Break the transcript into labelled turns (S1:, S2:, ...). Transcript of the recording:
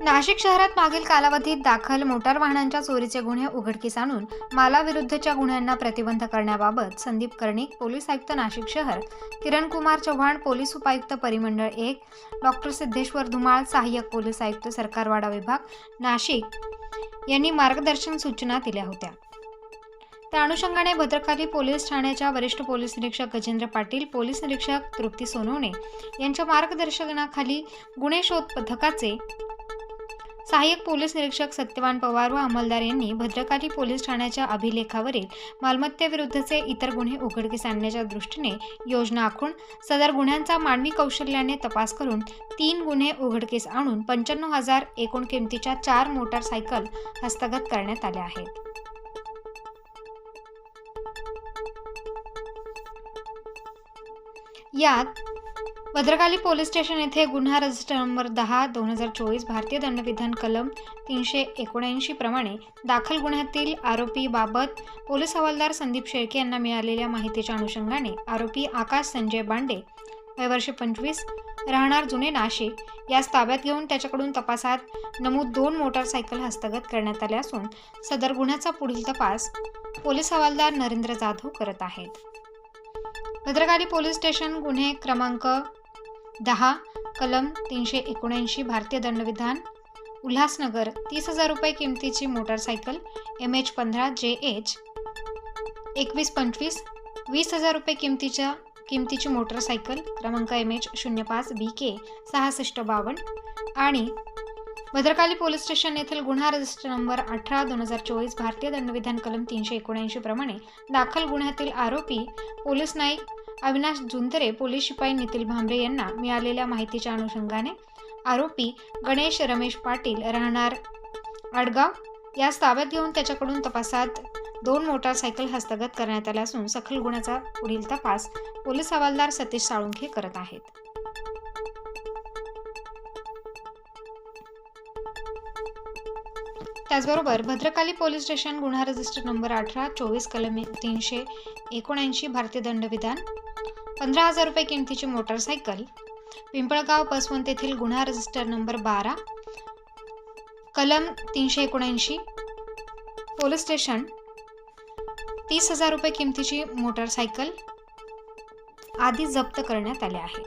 S1: नाशिक शहरात मागील कालावधीत दाखल मोटार वाहनांच्या चोरीचे गुन्हे उघडकीस आणून मालाविरुद्धच्या गुन्ह्यांना प्रतिबंध करण्याबाबत संदीप कर्णिक, पोलीस आयुक्त नाशिक शहर, किरण कुमार चव्हाण, पोलीस उपायुक्त परिमंडळ 1, डॉक्टर सिद्धेश्वर धुमाळ, सहाय्यक पोलीस आयुक्त सरकारवाडा विभाग, नाशिक यांनी मार्गदर्शन सूचना दिल्या होत्या। त्या अनुषंगाने भद्रकाली पोलीस ठाण्याच्या वरिष्ठ पोलीस निरीक्षक गजेंद्र पाटील, पोलीस निरीक्षक तृप्ती सोनवणे यांच्या मार्गदर्शनाखाली गुन्हे शोध पथकाचे सहाय्यक पोलीस निरीक्षक सत्यवान पवार व अंमलदार यांनी भद्रकाली पोलीस ठाण्याच्या अभिलेखावरील मालमत्तेविरुद्धचे इतर गुन्हे उघडकीस आणण्याच्या दृष्टीने योजना आखून सदर गुन्ह्यांचा मानवी कौशल्याने तपास करून 3 गुन्हे उघडकीस आणून 95,000 एकूण किमतीच्या 4 मोटारसायकल हस्तगत करण्यात आल्या आहेत। यात भद्रकाली पोलीस स्टेशन येथे गुन्हा रजिस्टर नंबर 10/2024 भारतीय दंडविधान कलम 379 प्रमाणे दाखल गुन्ह्यातील आरोपी बाबत पोलीस हवालदार संदीप शेळके यांना मिळालेल्या माहितीच्या अनुषंगाने आरोपी आकाश संजय बांडे, वय वर्ष 25, राहणार जुने नाशिक यास ताब्यात घेऊन त्याच्याकडून तपासात नमूद 2 मोटारसायकल हस्तगत करण्यात आल्या असून सदर गुन्ह्याचा पुढील तपास पोलीस हवालदार नरेंद्र जाधव करत आहेत। भद्रकाली पोलीस स्टेशन गुन्हे क्रमांक 10 कलम 379 भारतीय दंडविधान उल्हासनगर 30,000 रुपये किमतीची मोटारसायकल MH15 JH 2125, 20,000 रुपये किमतीची मोटारसायकल क्रमांक MH05 BK 6652 आणि भद्रकाली पोलीस स्टेशन येथील गुन्हा रजिस्टर नंबर 18/2024 भारतीय दंडविधान कलम 379 प्रमाणे दाखल गुन्ह्यातील आरोपी पोलीस नाईक अविनाश जुंतरे, पोलीस शिपाई नितील भांबरे यांना मिळालेल्या माहितीच्या अनुषंगाने आरोपी गणेश रमेश पाटील, राहणार आडगाव यास ताब्यात घेऊन त्याच्याकडून तपासात 2 मोटारसायकल हस्तगत करण्यात आल्या असून सखल गुन्ह्याचा पुढील तपास पोलीस हवालदार सतीश साळुंखे करत आहेत। त्याचबरोबर भद्रकाली पोलीस स्टेशन गुन्हा रजिस्टर नंबर 18/24 कलम 379 भारतीय दंडविधान 15,000 रुपये किमतीची मोटारसायकल पिंपळगाव पसवंत येथील गुन्हा रजिस्टर नंबर 12 कलम 379 पोलीस स्टेशन 30,000 रुपये किमतीची मोटारसायकल आदी जप्त करण्यात आले आहे।